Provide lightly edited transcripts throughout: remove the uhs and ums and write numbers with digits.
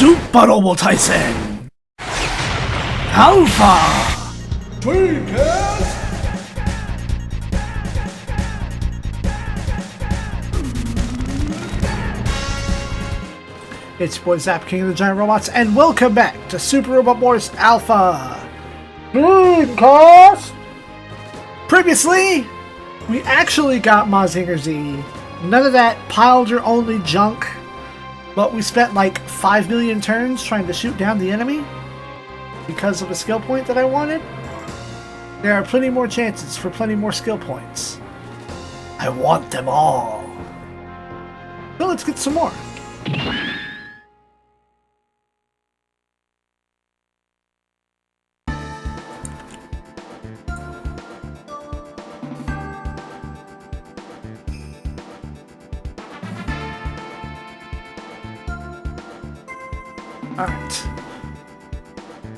Super Robo Tyson Alpha Dreamcast. It's your boy Zap, King of the Giant Robots, and welcome back to Super Robot Wars Alpha Dreamcast. Previously, we actually got Mazinger Z. None of that Piledra-only junk, but we spent like 5 million turns trying to shoot down the enemy because of a skill point that I wanted. There are plenty more chances for plenty more skill points. I want them all. So let's get some more. Alright.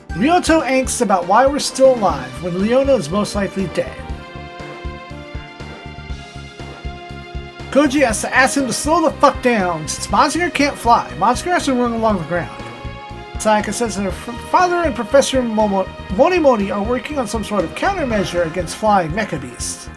Ryoto angst about why we're still alive when Leona is most likely dead. Koji has to ask him to slow the fuck down since Mazinger can't fly. Mazinger has to run along the ground. Sayaka says that her father and Professor Monimoni are working on some sort of countermeasure against flying mecha beasts.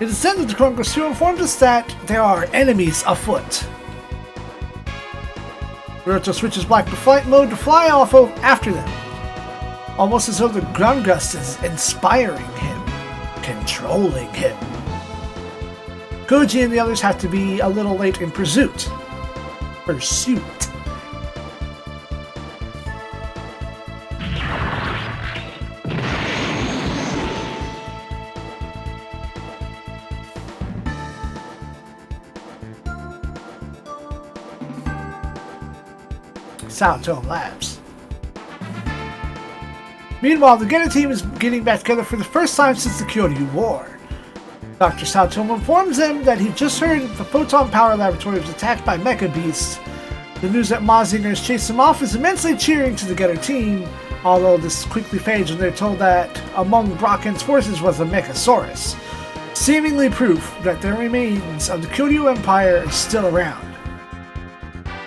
It is then that the Chronicles 2 informs us that there are enemies afoot. Ryoto switches back to flight mode to fly off after them, almost as though the ground gust is inspiring him, controlling him. Koji and the others have to be a little late in pursuit. Saotome Labs. Meanwhile, the Getter team is getting back together for the first time since the Kyoryu War. Dr. Saotome informs them that he just heard the Photon Power Laboratory was attacked by mecha beasts. The news that Mazinger has chased them off is immensely cheering to the Getter team, although this quickly fades when they're told that among Brocken's forces was a Mechasaurus, seemingly proof that the remains of the Kyoryu Empire is still around.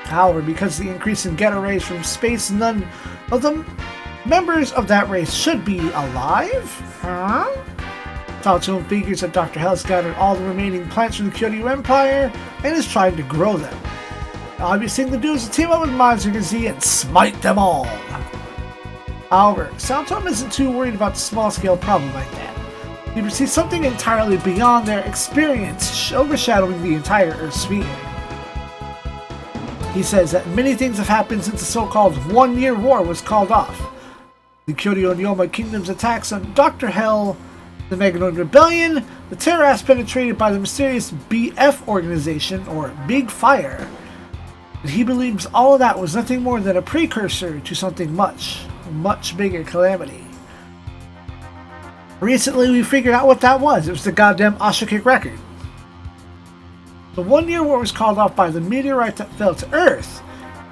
However, because of the increase in Getter rays from space, none of the members of that race should be alive? Huh? Saotome figures that Dr. Hell has gathered all the remaining plants from the Kyoryu Empire and is trying to grow them. The obvious thing to do is to team up with Mazinger Z and smite them all. However, Saotome isn't too worried about the small-scale problem like that. He perceives something entirely beyond their experience overshadowing the entire Earth sphere. He says that many things have happened since the so-called one-year war was called off. The Kyoryu and Yoma Kingdom's attacks on Dr. Hell, the Meganoid Rebellion, the terrorists penetrated by the mysterious BF organization, or Big Fire. But he believes all of that was nothing more than a precursor to something much, much bigger calamity. Recently we figured out what that was. It was the goddamn Ashokik record. The one-year war was called off by the meteorite that fell to Earth.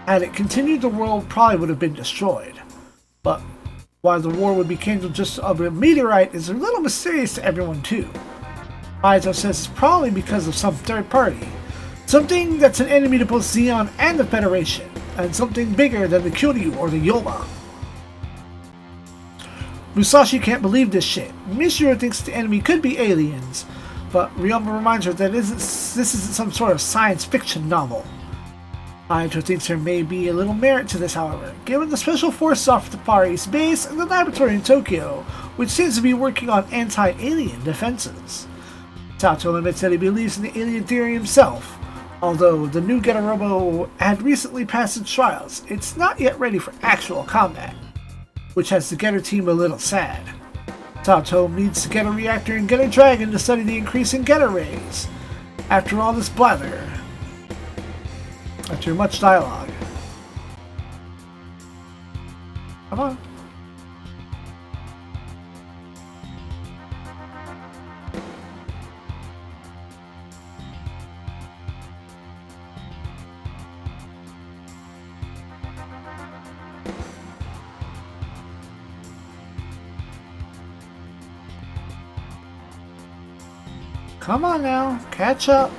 Had it continued, the world probably would have been destroyed. But why the war would be canceled just of a meteorite is a little mysterious to everyone too. Aizo says it's probably because of some third party. Something that's an enemy to both ZEON and the Federation, and something bigger than the Kyoryu or the Yoma. Musashi can't believe this shit. Mishiro thinks the enemy could be aliens, but Ryoma reminds her that this isn't some sort of science fiction novel. Aizo thinks there may be a little merit to this, however, given the special forces off the Far East base and the laboratory in Tokyo, which seems to be working on anti-alien defenses. Saotome admits that he believes in the alien theory himself. Although the new Getter Robo had recently passed its trials, it's not yet ready for actual combat, which has the Getter team a little sad. Saotome needs to get a reactor and get a dragon to study the increase in Getter rays. After all this blather, after much dialogue. Come on. Come on now, catch up.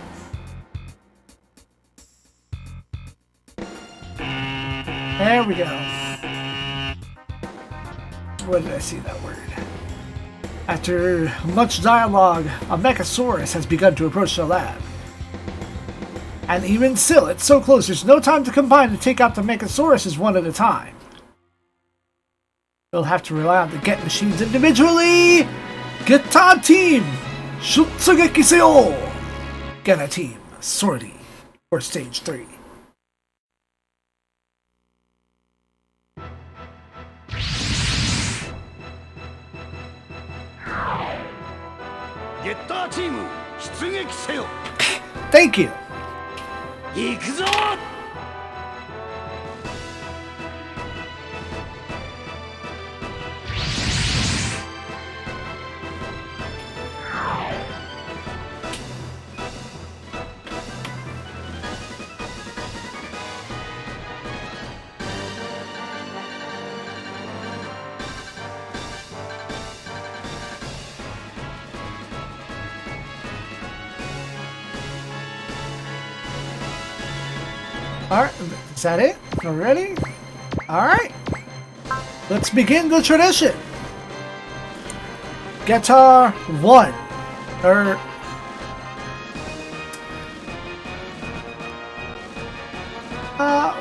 There we go. Where did I see that word? After much dialogue, a Mechasaurus has begun to approach the lab. And even still, it's so close, there's no time to combine to take out the Mechasauruses one at a time. They'll have to rely on the Get machines individually! Geta team! Shutsugeki seo! Geta team, sortie, for stage 3. Geta team, 出撃せよ! Thank you! 行くぞ! Alright, is that it? Already? Alright. Let's begin the tradition. Guitar 1.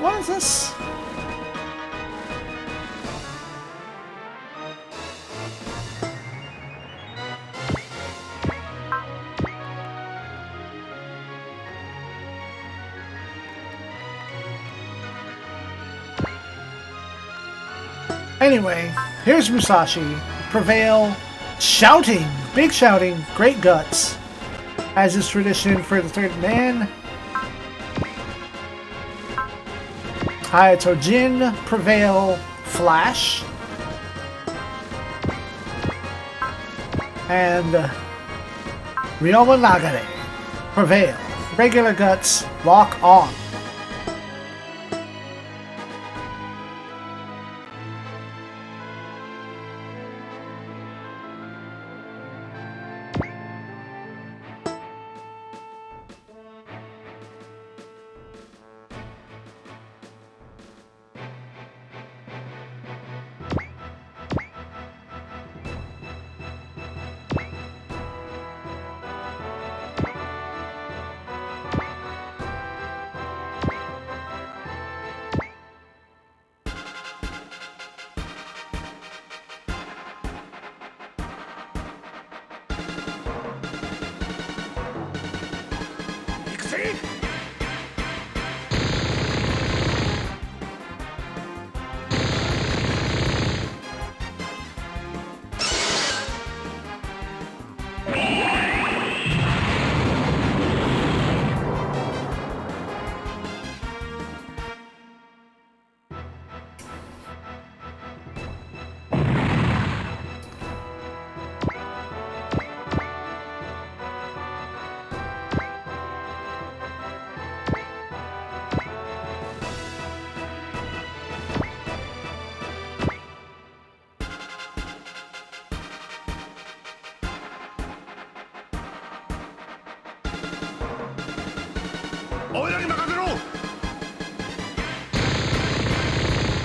What is this? Anyway, here's Musashi. Prevail. Shouting. Big shouting. Great guts. As is tradition for the third man. Hayato Jin. Prevail. Flash. And Ryoma Nagare. Prevail. Regular guts. Lock on.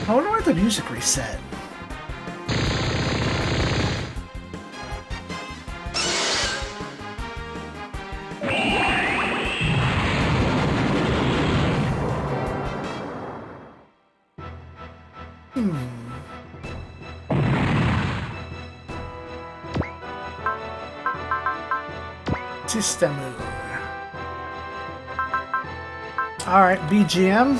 I wonder why the music reset. System. Alright, BGM.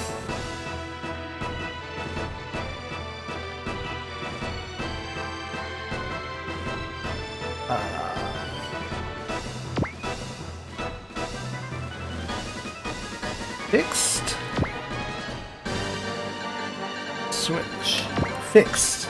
Fixed. Switch. Fixed.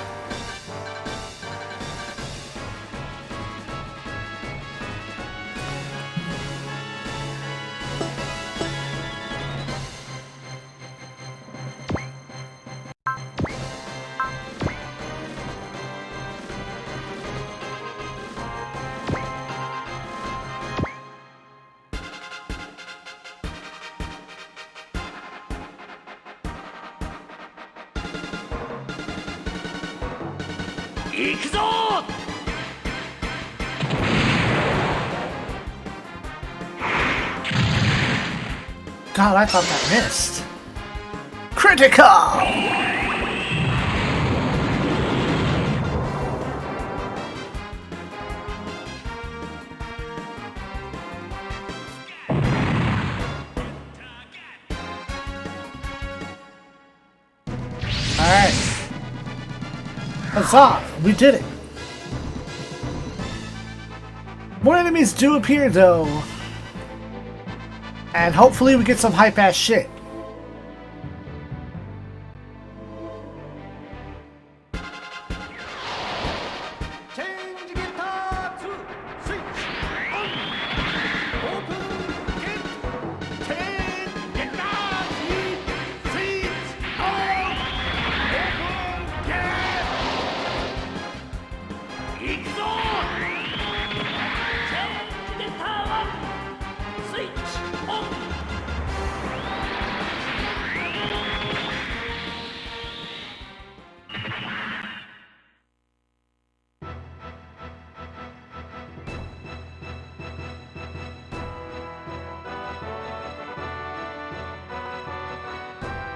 行くぞ God, I thought that missed. Critical! Alright. Huzzah! We did it! More enemies do appear though. And hopefully we get some hype-ass shit. Change guitar to switch on. Open gate. Change guitar to switch on. Open gate. 行くぞ Change guitar switch on.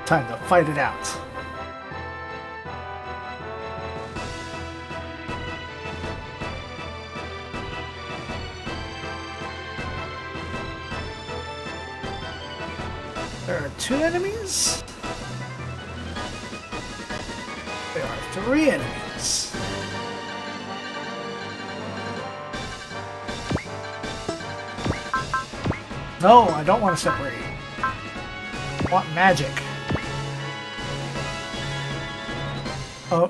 Time to fight it out. There are 2 enemies? There are 3 enemies. No, I don't want to separate. I want magic. Oh,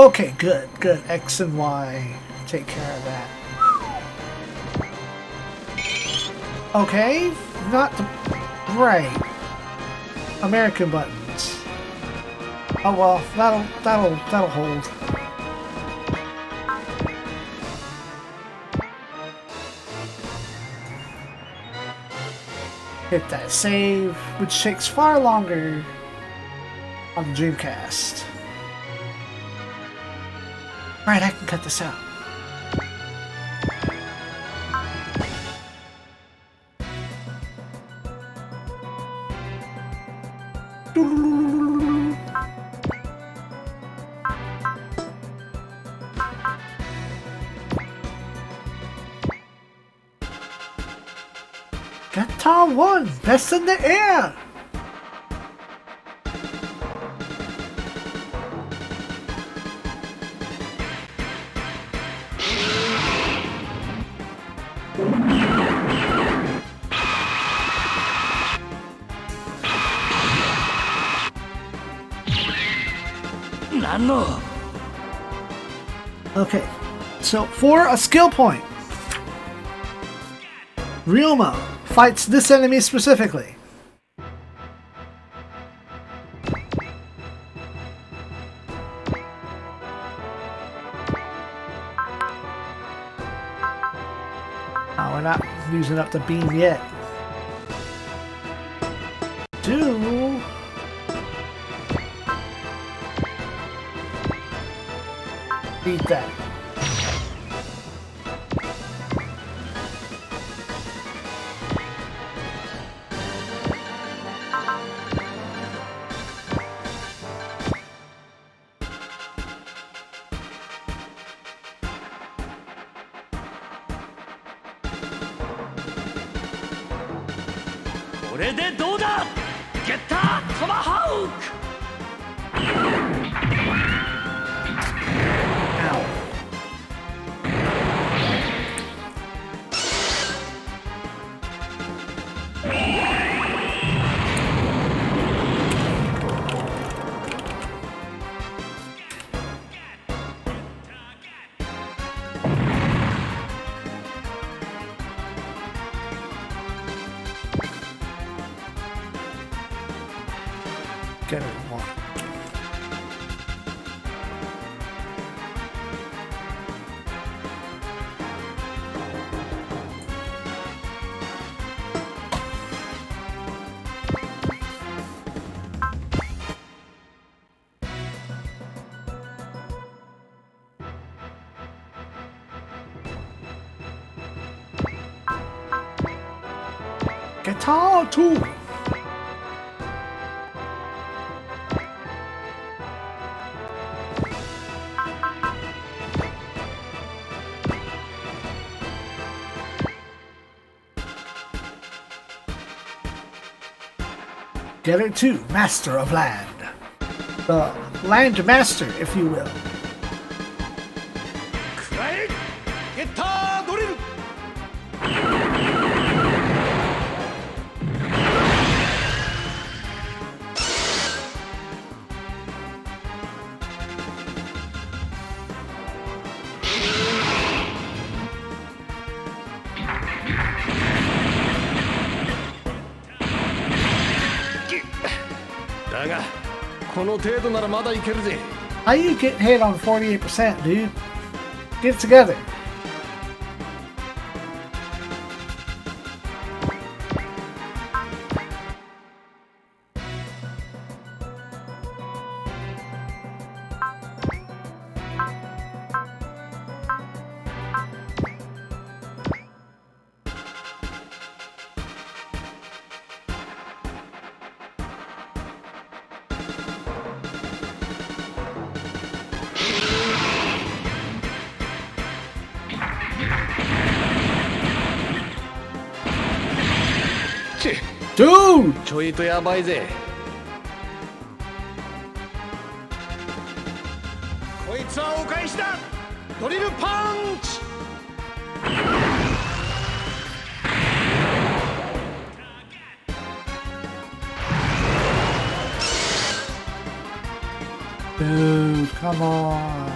okay, good. X and Y take care of that. Okay, not the right American buttons. Oh well, that'll hold. Hit that save, which takes far longer on the Dreamcast. Right, I can cut this out. Guitar 1, best in the air! No. Okay, so for a skill point, Ryoma fights this enemy specifically. Oh, we're not using up the beam yet. Beat that. Get that tomahawk! Ow. Get it guitar too. Get it too, Master of Land. The Land Master, if you will. くらえゲッタードリル だがこの程度ならまだいけるぜ How you get hit on 48%, dude? Get it together. Dude! ちょいとやばいぜこいつはお返しだドリルパンチ Dude, come on.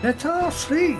That's all sweet.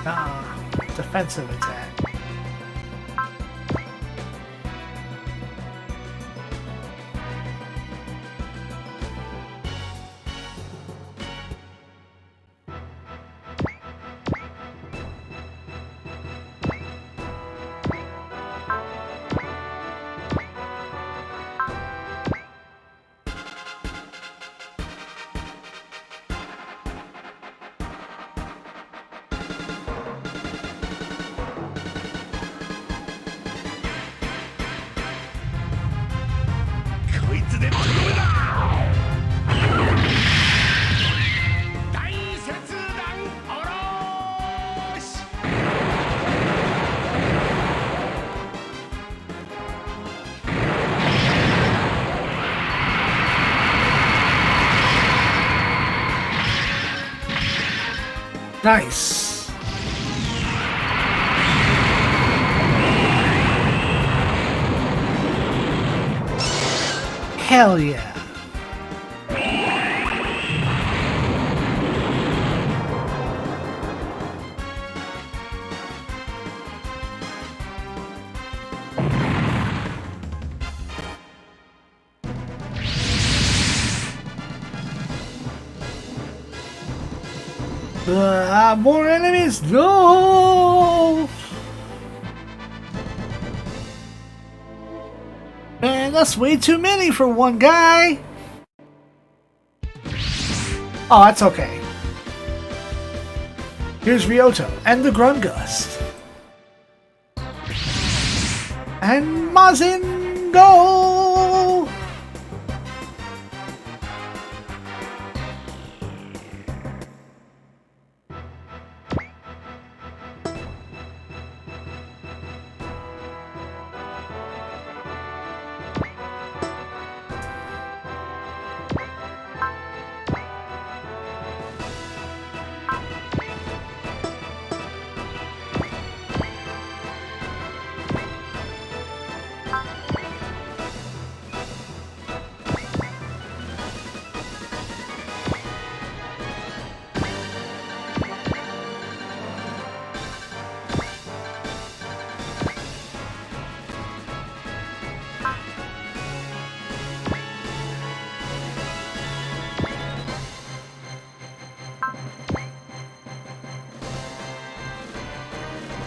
Defensive attack. Nice. Hell yeah. More enemies! No! Man, that's way too many for one guy! Oh, that's okay. Here's Ryoto and the Grungust. And Mazin Go!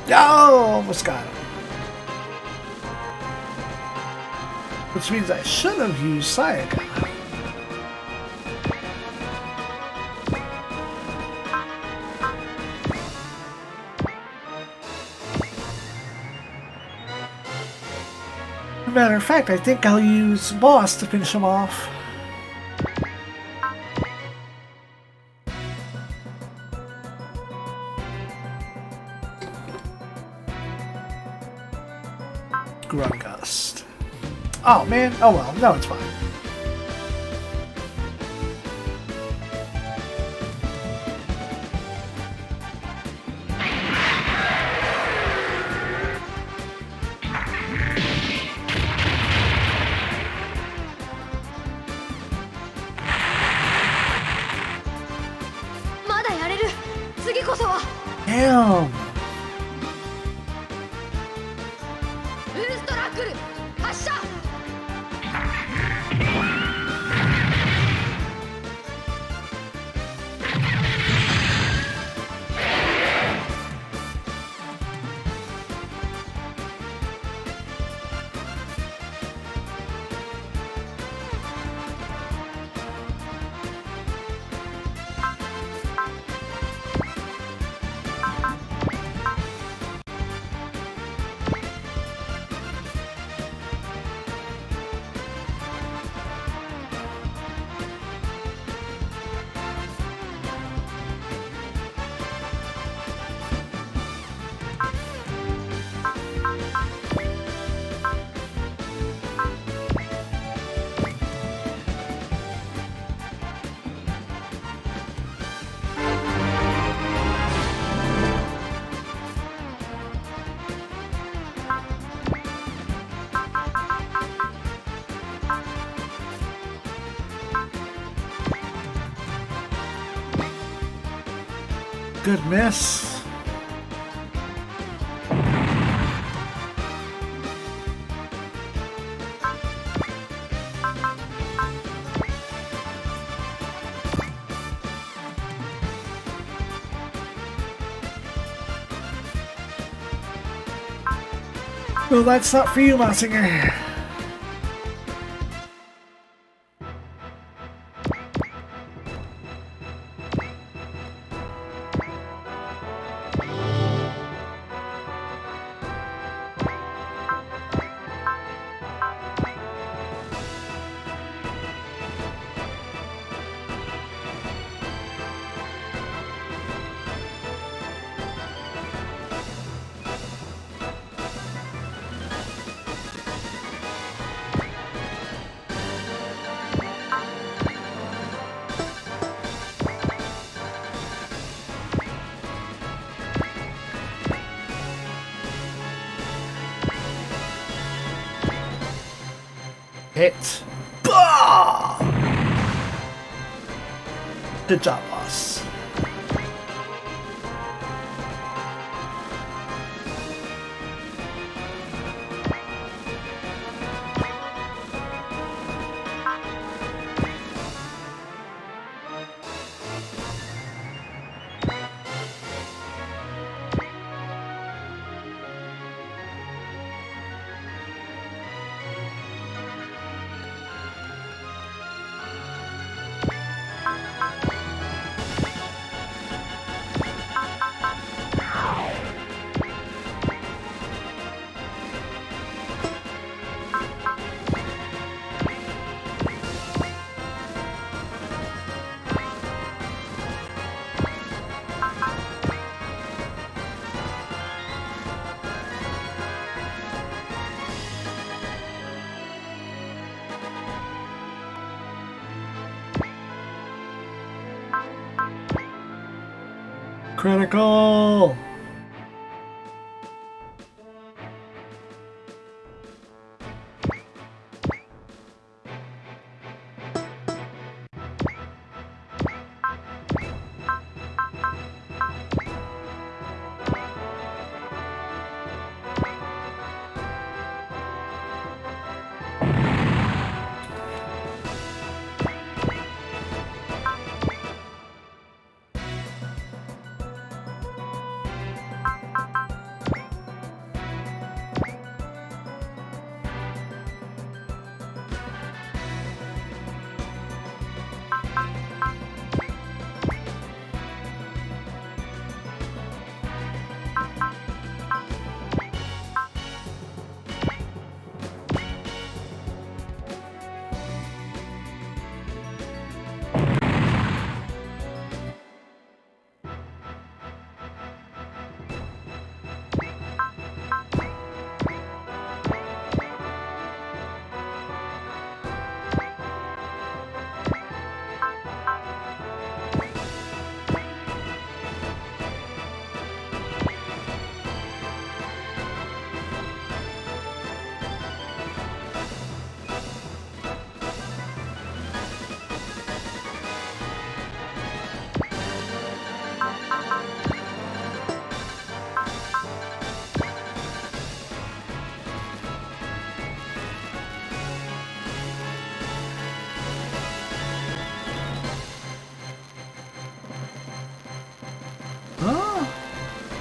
Oh, almost got him. Which means I should have used SIEG. Matter of fact, I think I'll use Boss to finish him off. Grungust. Oh man, oh well, no, it's fine. Damn. Good miss. No, that's not for you, Massinger. Hit. Bah! Good job, boss. Critical!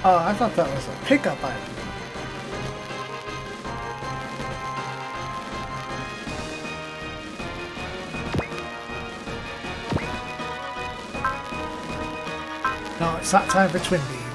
Oh, I thought that was a pickup item. No, it's not time for Twin Beam.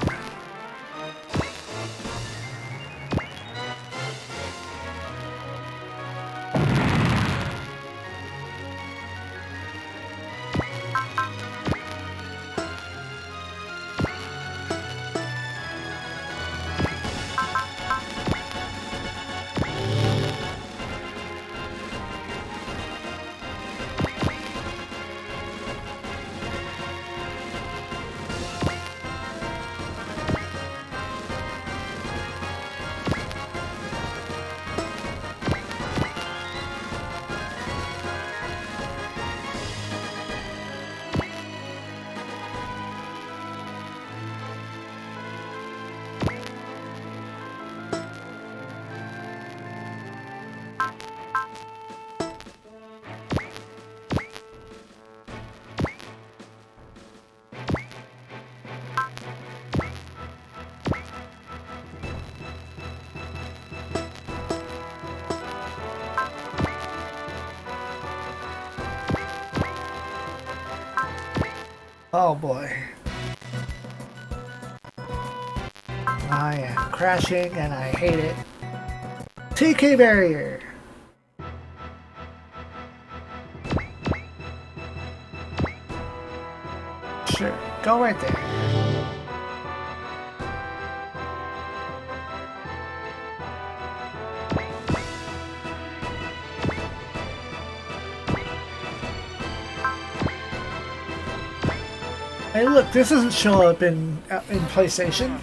Oh boy. I am crashing and I hate it. TK barrier. Sure, go right there. Hey look, this doesn't show up in PlayStation.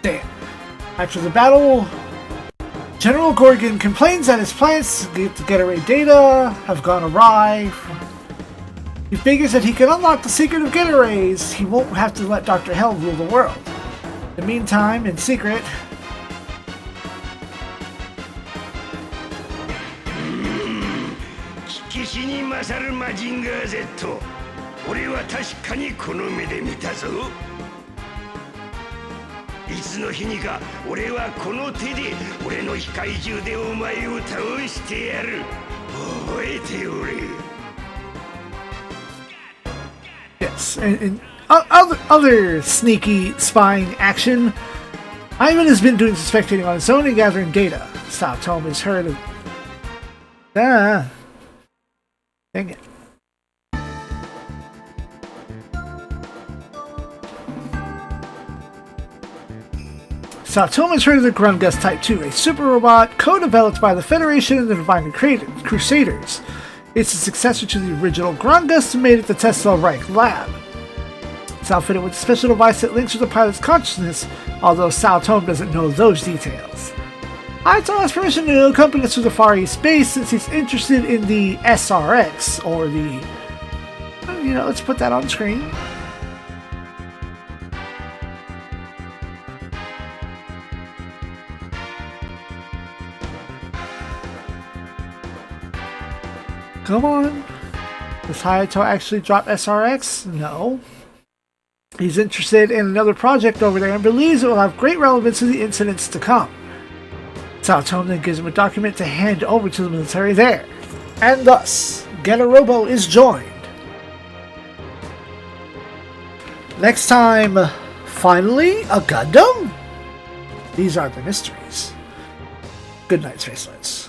Damn. After the battle, General Gorgon complains that his plans to get array data have gone awry. He figures that he can unlock the secret of get arrays. He won't have to let Dr. Hell rule the world. In the meantime, in secret, yes, and other sneaky spying action. Ivan has been doing some spectating on his own and gathering data. South Home has heard of... Dang it. Satoma has heard of the Grungus Type 2, a super robot co-developed by the Federation and the Divine Crusaders. It's a successor to the original Grungus made at the Tesla Reich lab. It's outfitted with a special device that links with the pilot's consciousness, although Satoma doesn't know those details. Aito has permission to accompany us to the Far East base since he's interested in the SRX, or the... let's put that on screen. Come on. Does Hayato actually drop SRX? No. He's interested in another project over there and believes it will have great relevance to the incidents to come. Sao Tome then gives him a document to hand over to the military there. And thus, Getarobo is joined. Next time, finally, a Gundam? These are the mysteries. Good night, Spacelets.